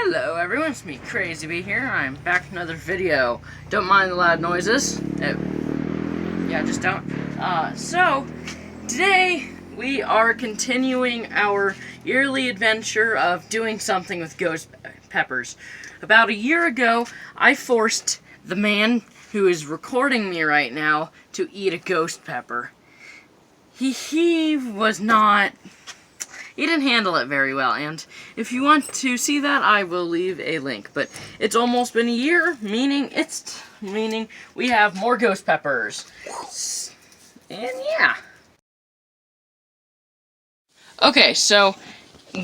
Hello everyone, it's me KrazyB here. I'm back with another video. Don't mind the loud noises. Yeah, just don't. So, today we are continuing our yearly adventure of doing something with ghost peppers. About a year ago, I forced the man who is recording me right now to eat a ghost pepper. He didn't handle it very well, and if you want to see that, I will leave a link. But it's almost been a year, meaning we have more ghost peppers. And yeah. Okay, so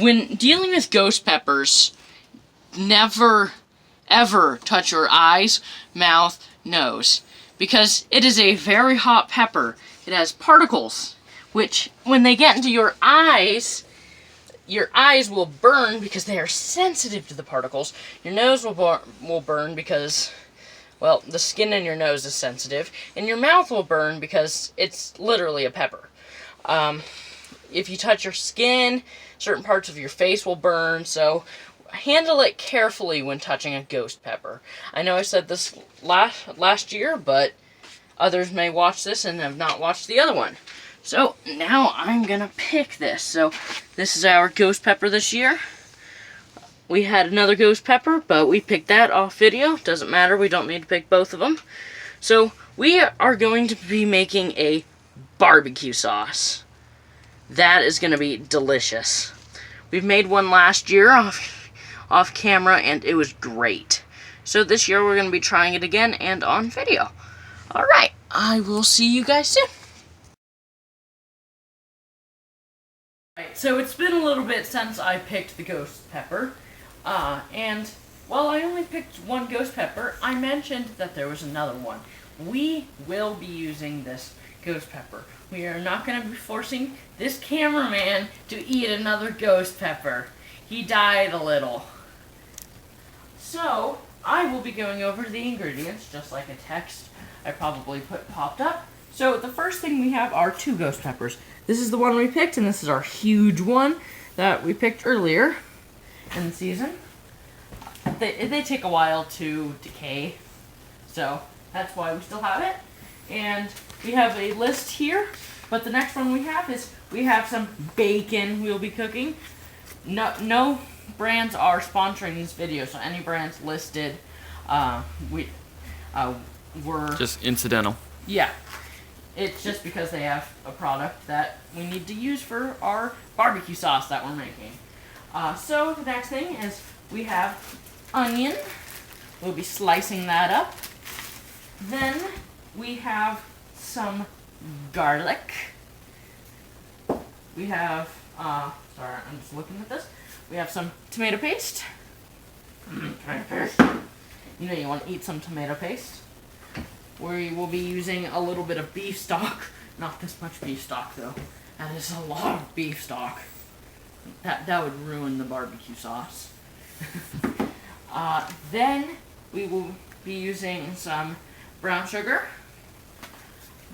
when dealing with ghost peppers, never ever touch your eyes, mouth, nose, because it is a very hot pepper. It has particles, which when they get into your eyes will burn because they are sensitive to the particles. Your nose will burn because, well, the skin in your nose is sensitive. And your mouth will burn because it's literally a pepper. If you touch your skin, certain parts of your face will burn. So handle it carefully when touching a ghost pepper. I know I said this last year, but others may watch this and have not watched the other one. So, now I'm gonna pick this. So, this is our ghost pepper this year. We had another ghost pepper, but we picked that off video. Doesn't matter, we don't need to pick both of them. So, we are going to be making a barbecue sauce. That is gonna be delicious. We've made one last year off camera, and it was great. So, this year we're gonna be trying it again and on video. Alright, I will see you guys soon. So it's been a little bit since I picked the ghost pepper, and while I only picked one ghost pepper, I mentioned that there was another one. We will be using this ghost pepper. We are not going to be forcing this cameraman to eat another ghost pepper. He died a little. So, I will be going over the ingredients, just like a text I probably popped up. So, the first thing we have are 2 ghost peppers. This is the one we picked, and this is our huge one that we picked earlier in the season. They take a while to decay, so that's why we still have it. And we have a list here, but the next one we have some bacon we'll be cooking. No brands are sponsoring this video, so any brands listed were just incidental. Yeah. It's just because they have a product that we need to use for our barbecue sauce that we're making. So the next thing is we have onion. We'll be slicing that up. Then we have some garlic. We have, sorry, I'm just looking at this. We have some tomato paste. You know you want to eat some tomato paste. We will be using a little bit of beef stock. Not this much beef stock, though. That is a lot of beef stock. That would ruin the barbecue sauce. Then we will be using some brown sugar.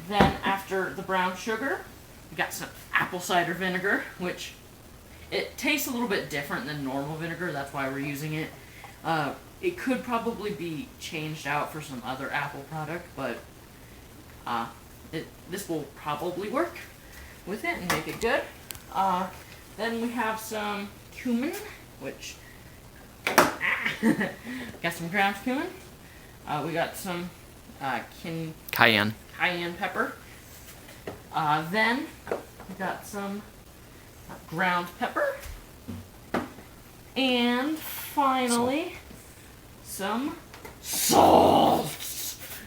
Then after the brown sugar, we got some apple cider vinegar, which it tastes a little bit different than normal vinegar. That's why we're using it. It could probably be changed out for some other apple product, but this will probably work with it and make it good. Then we have some cumin, which got some ground cumin. We got some Cayenne pepper. Then we got some ground pepper, and finally some salt.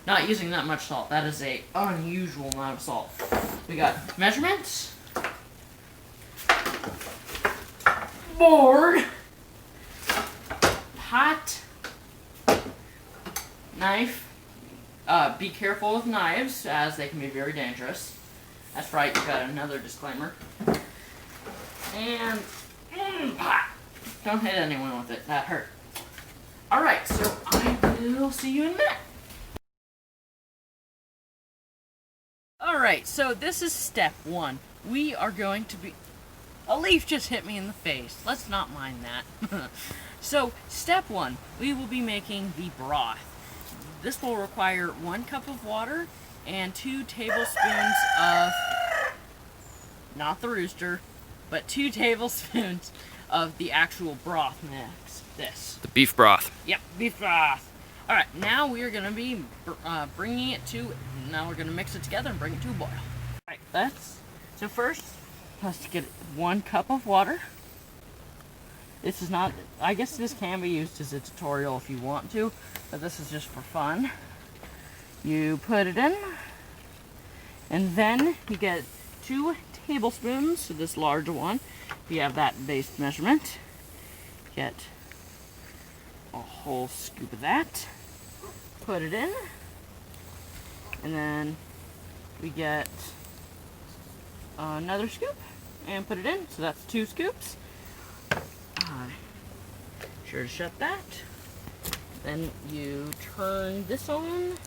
Not using that much salt. That is an unusual amount of salt. We got measurements, board, pot, knife. Be careful with knives, as they can be very dangerous. That's right, you got another disclaimer. And pot. Don't hit anyone with it. That hurt. Alright, so I will see you in a minute. Alright, so this is step 1. We are going to be... A leaf just hit me in the face. Let's not mind that. So, step 1, we will be making the broth. This will require 1 cup of water and 2 tablespoons of, not the rooster, but 2 tablespoons of the actual broth mix. This. The beef broth. Yep, beef broth. Alright, now we're going to be bringing it to, now we're going to mix it together and bring it to a boil. Alright, so first, let's get 1 cup of water. This is not, I guess this can be used as a tutorial if you want to, but this is just for fun. You put it in, and then you get 2 tablespoons, so this larger one, if you have that base measurement. Get a whole scoop of that, put it in, and then we get another scoop and put it in, so that's 2 scoops. Sure to shut that. Then you turn this on.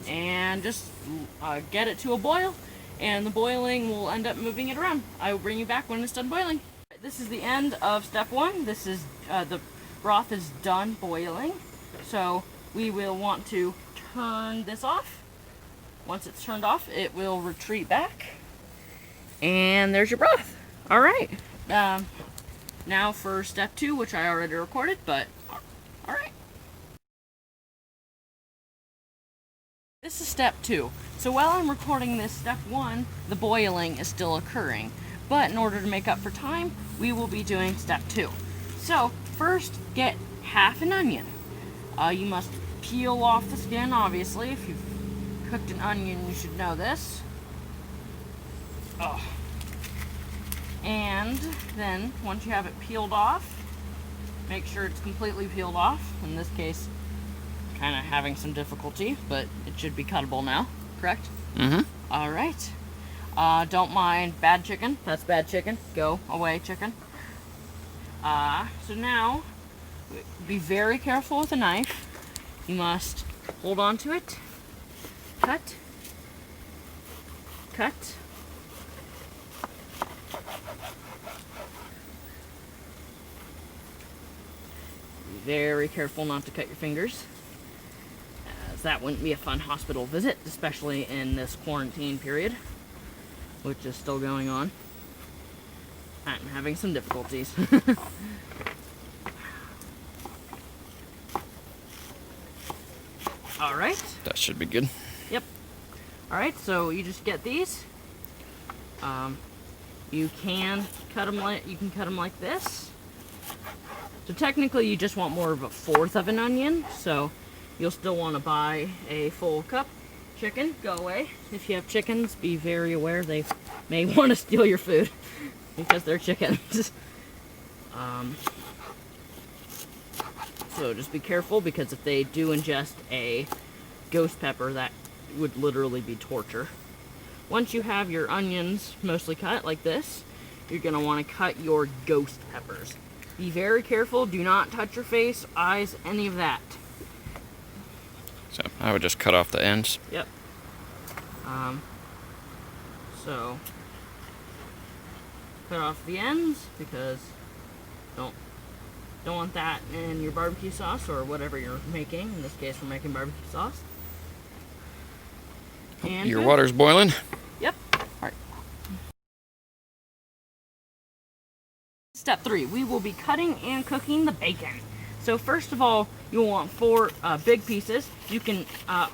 And just get it to a boil, and the boiling will end up moving it around. I will bring you back when it's done boiling. This is the end of step 1. This is the broth is done boiling, so we will want to turn this off. Once it's turned off, it will retreat back, and there's your broth. All right. Now for step 2, which I already recorded, but all right. This is step 2. So while I'm recording this, step 1, the boiling is still occurring. But in order to make up for time, we will be doing step 2. So first, get half an onion. You must peel off the skin, obviously. If you've cooked an onion, you should know this. Oh. And then, once you have it peeled off, make sure it's completely peeled off. In this case, kind of having some difficulty, but it should be cuttable now, correct? All right. Don't mind bad chicken. That's bad chicken. Go away, chicken. So now, be very careful with a knife. You must hold on to it. Cut. Cut. Be very careful not to cut your fingers, as that wouldn't be a fun hospital visit, especially in this quarantine period, which is still going on. I'm having some difficulties. Alright. That should be good. Yep. Alright, so you just get these. You can cut them like this. So technically you just want more of a 1/4 of an onion, so you'll still want to buy a full cup. Chicken, go away. If you have chickens, be very aware they may want to steal your food because they're chickens. So just be careful, because if they do ingest a ghost pepper, that would literally be torture. Once you have your onions mostly cut like this, you're going to want to cut your ghost peppers. Be very careful. Do not touch your face, eyes, any of that. So I would just cut off the ends. Yep. So cut off the ends, because don't want that in your barbecue sauce or whatever you're making. In this case, we're making barbecue sauce. And your water's boiling? Yep. All right. Step 3, we will be cutting and cooking the bacon. So first of all, you'll want 4 big pieces. You can,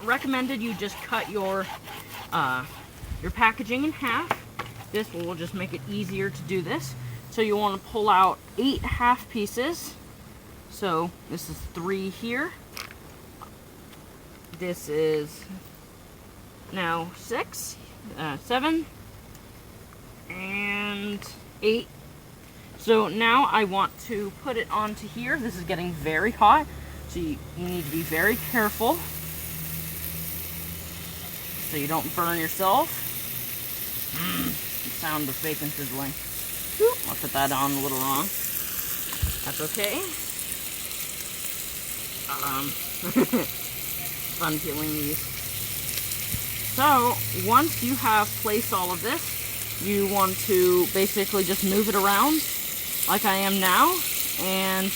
recommended you just cut your packaging in half. This will just make it easier to do this. So you want to pull out 8 half pieces. So this is 3 here. This is now 6, 7, and 8. So now I want to put it onto here. This is getting very hot, so you need to be very careful so you don't burn yourself. The sound of bacon sizzling. I'll put that on a little wrong. That's okay. Fun peeling these. So once you have placed all of this, you want to basically just move it around like I am now and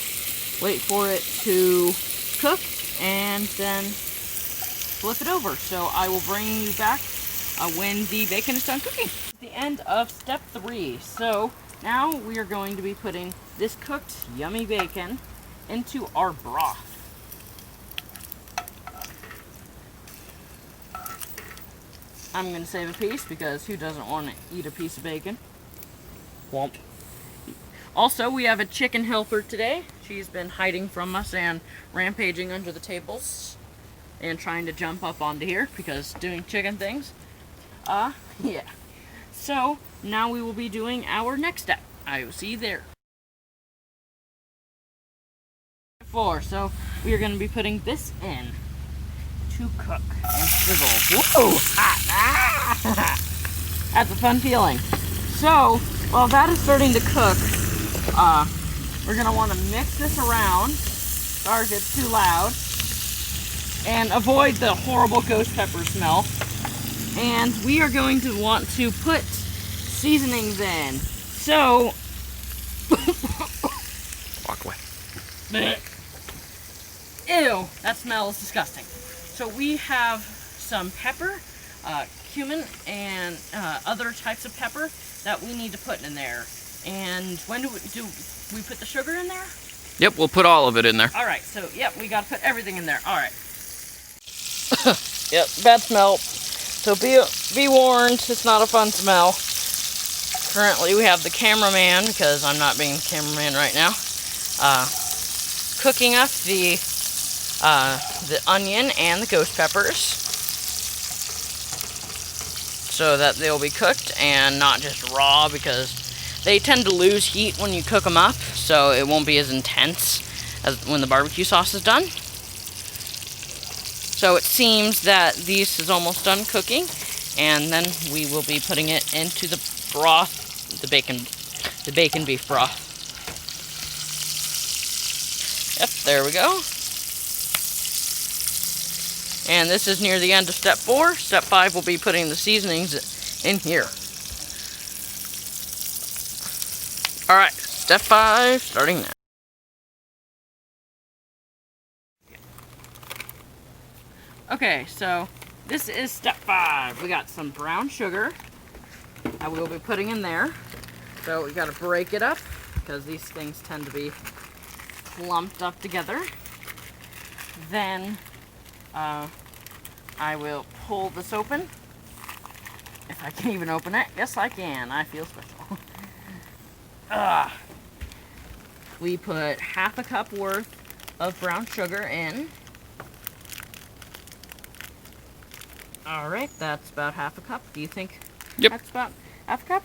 wait for it to cook and then flip it over. So I will bring you back when the bacon is done cooking. The end of step 3. So now we are going to be putting this cooked yummy bacon into our broth. I'm going to save a piece because who doesn't want to eat a piece of bacon? Womp. Also, we have a chicken helper today. She's been hiding from us and rampaging under the tables and trying to jump up onto here because doing chicken things. Yeah. So, now we will be doing our next step. I will see you there. 4. So, we are going to be putting this in to cook and sizzle. Whoa! Hot! Ah! That's a fun feeling. So, while that is starting to cook, we're going to want to mix this around. Sorry if it's too loud. And avoid the horrible ghost pepper smell. And we are going to want to put seasonings in. So, Walk away. Ew, that smells disgusting. So we have some pepper, cumin, and other types of pepper that we need to put in there. And when do we put the sugar in there? Yep, we'll put all of it in there. All right, so yep, we got to put everything in there. All right. Yep, bad smell. So be warned, it's not a fun smell. Currently, we have the cameraman, because I'm not being the cameraman right now, cooking up the onion and the ghost peppers so that they'll be cooked and not just raw, because they tend to lose heat when you cook them up, so it won't be as intense as when the barbecue sauce is done. So it seems that this is almost done cooking, and then we will be putting it into the broth, the bacon beef broth. Yep, there we go. And this is near the end of step 4. Step 5 will be putting the seasonings in here. Alright, step 5, starting now. Okay, so this is step 5. We got some brown sugar that we'll be putting in there. So we gotta break it up because these things tend to be clumped up together. Then I will pull this open. If I can even open it. Yes, I can. I feel special. We put half a cup worth of brown sugar in. Alright, that's about half a cup. Do you think that's about half a cup?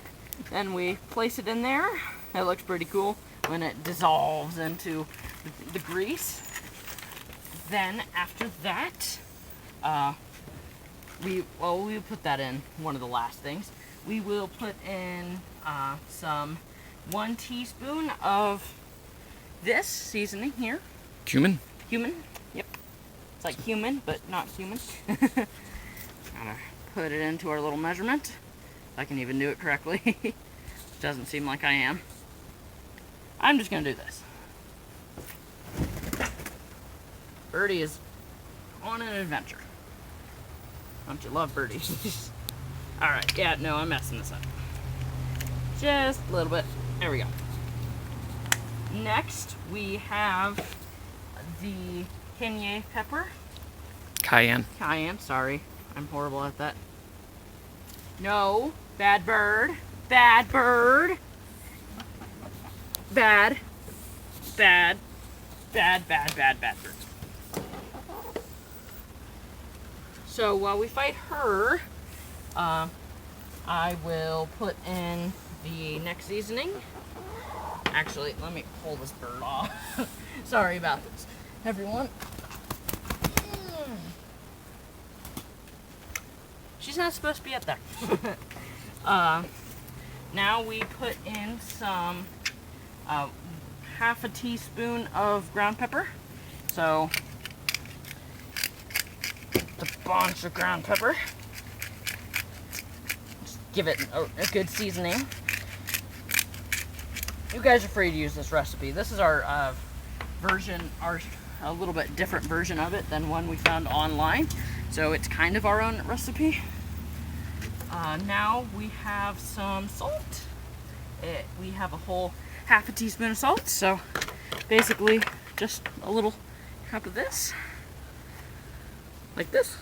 Then we place it in there. It looks pretty cool when it dissolves into the grease. Then after that, we'll put that in one of the last things. We will put in some 1 teaspoon of this seasoning here. Cumin? Cumin, yep. It's like cumin, but not cumin. Gotta put it into our little measurement. If I can even do it correctly. Doesn't seem like I am. I'm just gonna do this. Birdie is on an adventure. Don't you love birdies? Alright, yeah, no, I'm messing this up. Just a little bit. There we go. Next, we have the cayenne pepper. Cayenne. Cayenne, sorry. I'm horrible at that. No, bad bird. Bad bird. Bad. Bad. Bad, bad, bad, bad bird. So while we fight her, I will put in the next seasoning. Actually, let me pull this bird off. Sorry about this, everyone. She's not supposed to be up there. Now we put in some half a teaspoon of ground pepper. So, a bunch of ground pepper. give it a good seasoning. You guys are free to use this recipe. This is our version, a little bit different version of it than one we found online. So it's kind of our own recipe. Now we have some salt. We have a whole half a teaspoon of salt. So basically just a little cup of this. Like this.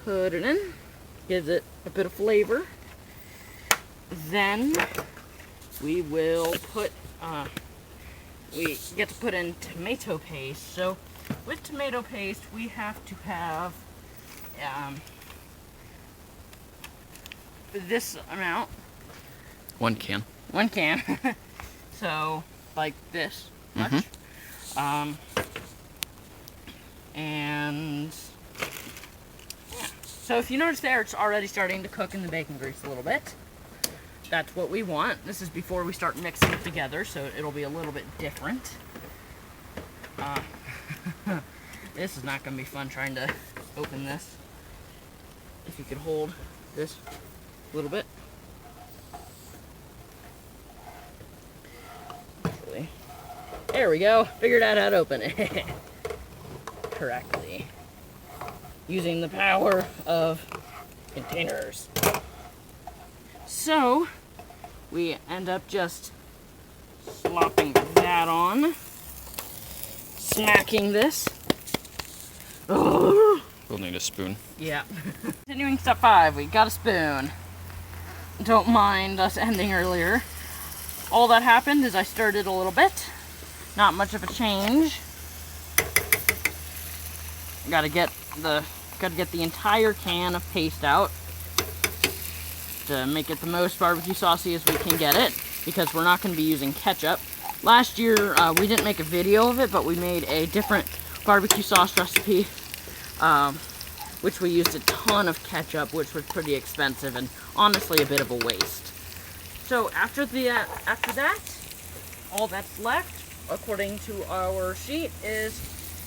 Put it in. Gives it a bit of flavor. Then we will put, we get to put in tomato paste. So with tomato paste, we have to have this amount. 1 can. 1 can. So like this much. And yeah. So if you notice there, it's already starting to cook in the bacon grease a little bit. That's what we want. This is before we start mixing it together, so it'll be a little bit different. This is not going to be fun trying to open this. If you could hold this a little bit. Actually, there we go. Figured out how to open it correctly. Using the power of containers. So, we end up just slopping that on. Smacking this. Oh. We'll need a spoon. Yeah. Continuing step 5, we got a spoon. Don't mind us ending earlier. All that happened is I stirred it a little bit. Not much of a change. Gotta get the entire can of paste out to make it the most barbecue saucy as we can get it, because we're not going to be using ketchup. Last year we didn't make a video of it, but we made a different barbecue sauce recipe, which we used a ton of ketchup, which was pretty expensive and honestly a bit of a waste. So after that, all that's left, according to our sheet, is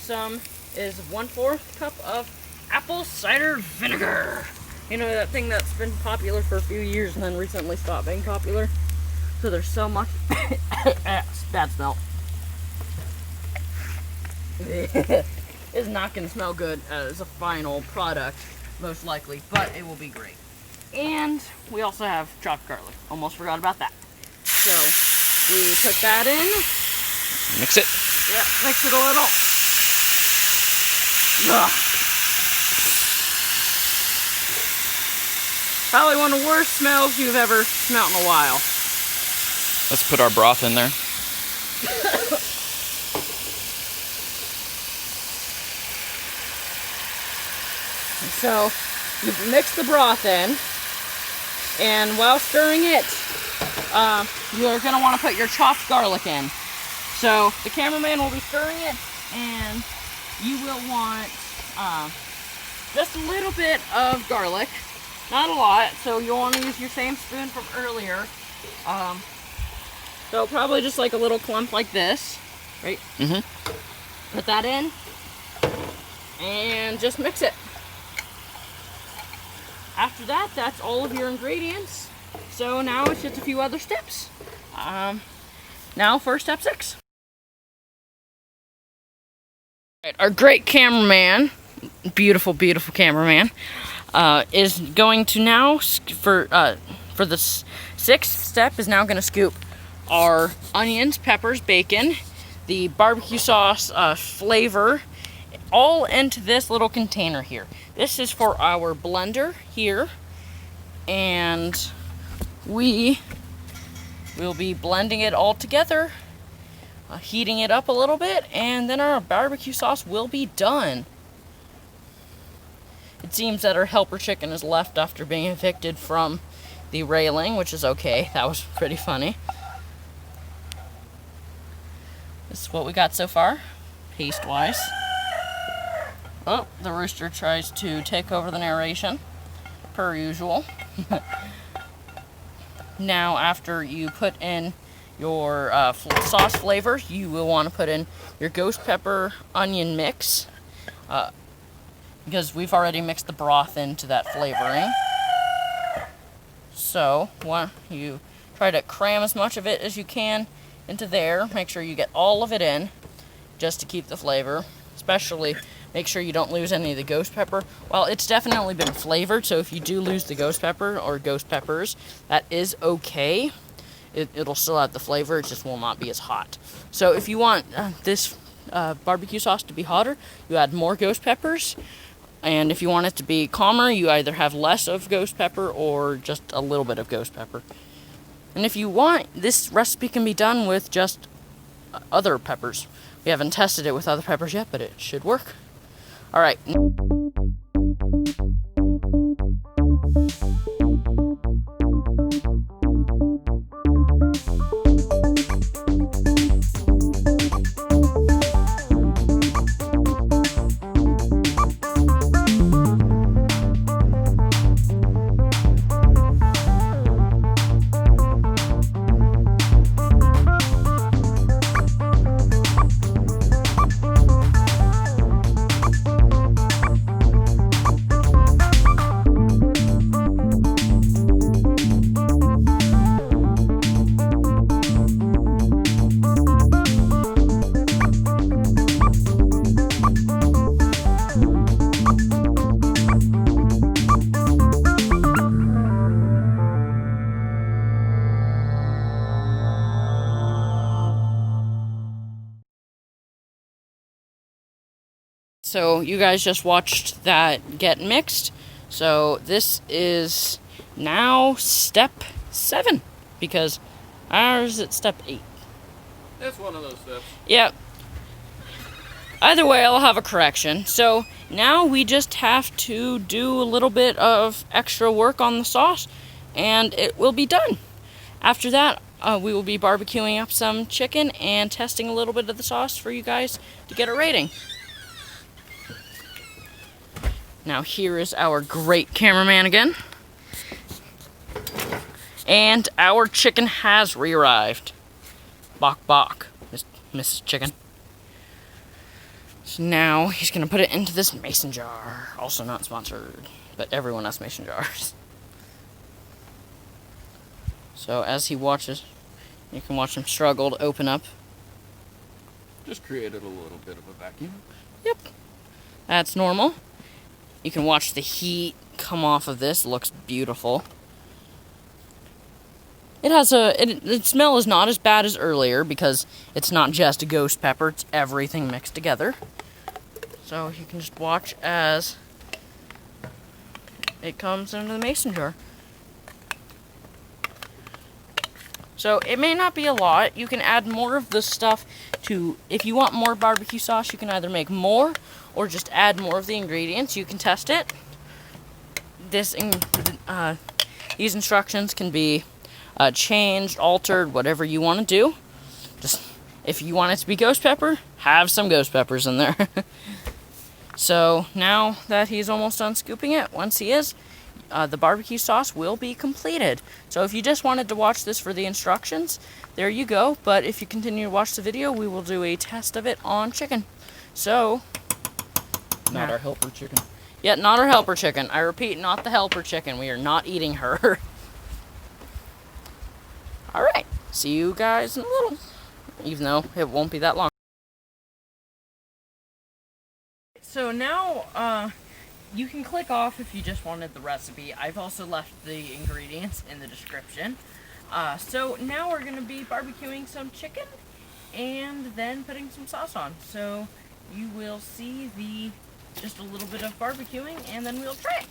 1/4 cup of apple cider vinegar. You know, that thing that's been popular for a few years and then recently stopped being popular. So there's so much bad smell. It's not going to smell good as a final product, most likely, but it will be great. And we also have chopped garlic. Almost forgot about that. So we put that in. Mix it. Yep, mix it a little. Ugh. Probably one of the worst smells you've ever smelt in a while. Let's put our broth in there. So you mix the broth in, and while stirring it, you're going to want to put your chopped garlic in. So the cameraman will be stirring it, and you will want just a little bit of garlic. Not a lot, so you'll want to use your same spoon from earlier. So probably just like a little clump like this, right? Put that in, and just mix it. After that, that's all of your ingredients. So now it's just a few other steps. Now for step 6. Right, our great cameraman, beautiful, beautiful cameraman, is going to now, for the 6th step, is now going to scoop our onions, peppers, bacon, the barbecue sauce flavor, all into this little container here. This is for our blender here, and we will be blending it all together, heating it up a little bit, and then our barbecue sauce will be done. It seems that our helper chicken is left after being evicted from the railing, which is okay. That was pretty funny. This is what we got so far, paste-wise. Oh, the rooster tries to take over the narration, per usual. Now, after you put in your sauce flavors, you will want to put in your ghost pepper onion mix, because we've already mixed the broth into that flavoring. So you try to cram as much of it as you can into there. Make sure you get all of it in, just to keep the flavor. Especially make sure you don't lose any of the ghost pepper. Well, it's definitely been flavored, so if you do lose the ghost pepper or ghost peppers, that is okay. It'll still have the flavor, it just will not be as hot. So if you want this barbecue sauce to be hotter, you add more ghost peppers. And if you want it to be calmer, you either have less of ghost pepper or just a little bit of ghost pepper. And if you want, this recipe can be done with just other peppers. We haven't tested it with other peppers yet, but it should work. Alright. So you guys just watched that get mixed. So this is now step 7, because ours is step 8. That's one of those steps. Yep. Either way, I'll have a correction. So now we just have to do a little bit of extra work on the sauce, and it will be done. After that, we will be barbecuing up some chicken and testing a little bit of the sauce for you guys to get a rating. Now here is our great cameraman again. And our chicken has re-arrived. Bok bok, Mrs. Chicken. So now he's gonna put it into this mason jar. Also not sponsored, but everyone has mason jars. So as he watches, you can watch him struggle to open up. Just created a little bit of a vacuum. Yep. That's normal. You can watch the heat come off of this. It looks beautiful. It has the smell is not as bad as earlier because it's not just a ghost pepper, it's everything mixed together. So you can just watch as it comes into the mason jar. So it may not be a lot. You can add more of the stuff if you want more barbecue sauce, you can either make more or just add more of the ingredients. You can test it. These instructions can be changed, altered, whatever you want to do. Just if you want it to be ghost pepper, have some ghost peppers in there. So now that he's almost done scooping it, once he is, the barbecue sauce will be completed. So if you just wanted to watch this for the instructions, there you go. But if you continue to watch the video, we will do a test of it on chicken. So, Not our helper chicken. yeah, not our helper chicken. I repeat, not the helper chicken. We are not eating her. Alright, see you guys in a little. Even though it won't be that long. So now, you can click off if you just wanted the recipe. I've also left the ingredients in the description. So now we're going to be barbecuing some chicken and then putting some sauce on. So you will see just a little bit of barbecuing and then we'll try it.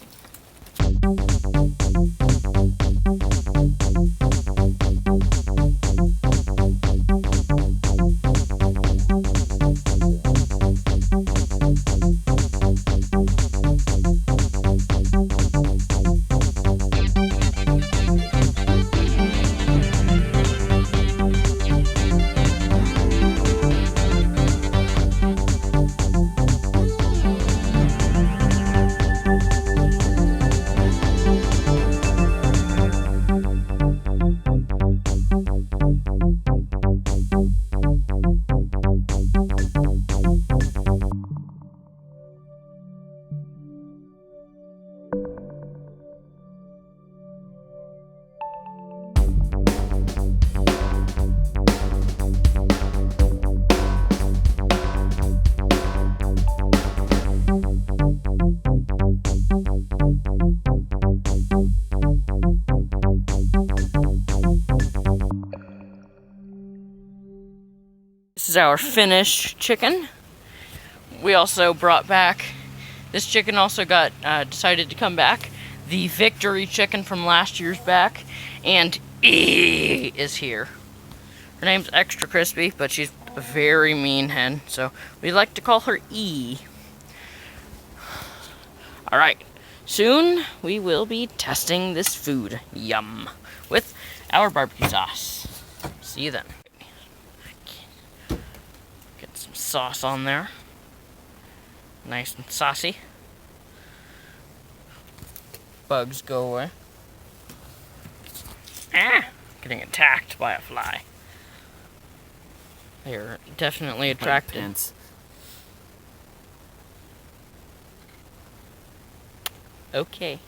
is our finished chicken. We also brought back, this chicken also got decided to come back, the victory chicken from last year's back, and E is here. Her name's Extra Crispy, but she's a very mean hen, so we like to call her E. Alright, soon we will be testing this food, yum, with our barbecue sauce. See you then. Get some sauce on there. Nice and saucy. Bugs go away. Ah! Getting attacked by a fly. They're definitely attractive. Okay.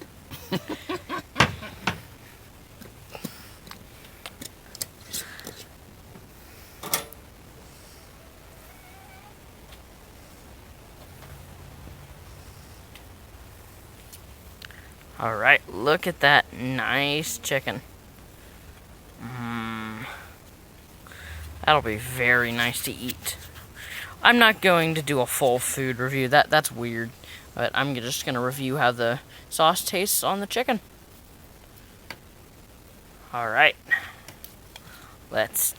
Alright, look at that nice chicken. That'll be very nice to eat. I'm not going to do a full food review, that's weird. But I'm just going to review how the sauce tastes on the chicken. Alright. Let's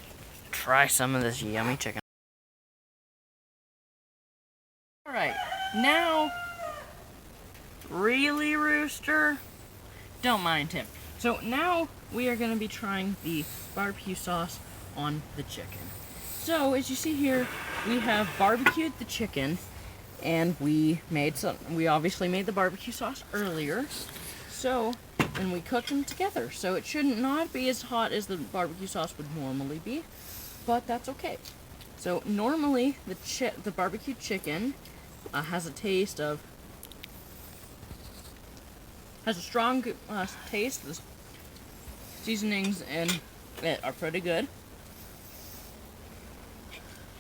try some of this yummy chicken. Alright, now... Really, Rooster? Don't mind him. So now we are going to be trying the barbecue sauce on the chicken. So as you see here, we have barbecued the chicken, and we obviously made the barbecue sauce earlier. So, and we cooked them together. So it should not be as hot as the barbecue sauce would normally be, but that's okay. So normally the barbecued chicken has a taste of has a strong taste. The seasonings in it are pretty good,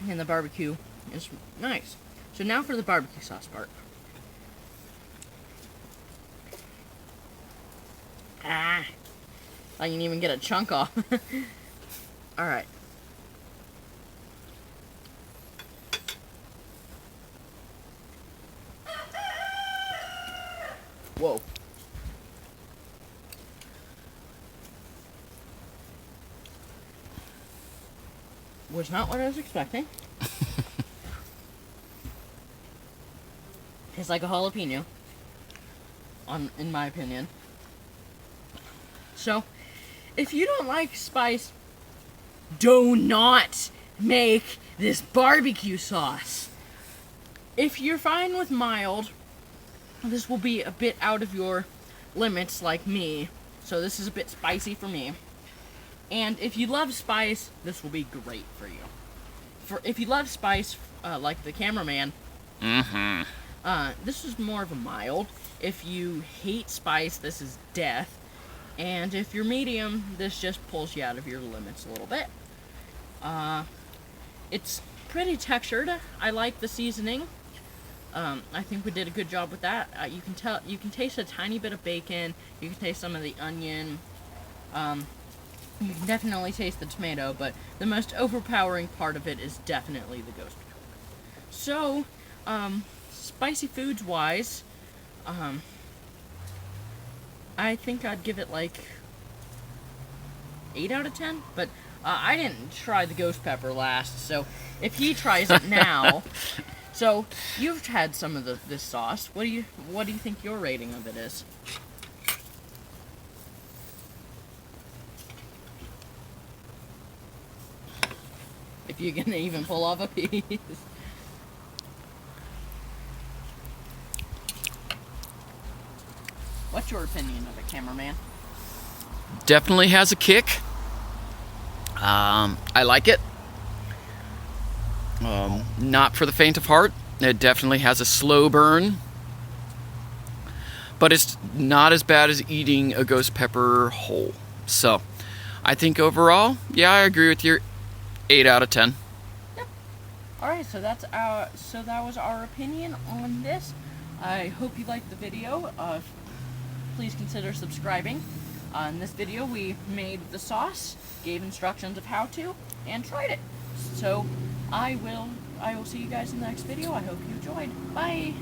and the barbecue is nice. So now for the barbecue sauce part. I can even get a chunk off. Alright. Whoa. Was not what I was expecting. Tastes like a jalapeno, in my opinion. So, if you don't like spice, do not make this barbecue sauce. If you're fine with mild, this will be a bit out of your limits like me. So this is a bit spicy for me. And if you love spice, this will be great for you. If you love spice, like the cameraman, this is more of a mild. If you hate spice, this is death. And if you're medium, this just pulls you out of your limits a little bit. It's pretty textured. I like the seasoning. I think we did a good job with that. You can taste a tiny bit of bacon. You can taste some of the onion. You can definitely taste the tomato, but the most overpowering part of it is definitely the ghost pepper. So, spicy foods wise, I think I'd give it like 8 out of 10, but I didn't try the ghost pepper last, so if he tries it now, so you've had some of this sauce. What do you think your rating of it is? If you can even pull off a piece. What's your opinion of it, cameraman? Definitely has a kick. I like it. Not for the faint of heart. It definitely has a slow burn. But it's not as bad as eating a ghost pepper whole. So, I think overall, yeah, I agree with your 8 out of 10. Yep. Alright, so that was our opinion on this. I hope you liked the video. Please consider subscribing. In this video, we made the sauce, gave instructions of how to, and tried it. So, I will see you guys in the next video. I hope you enjoyed. Bye!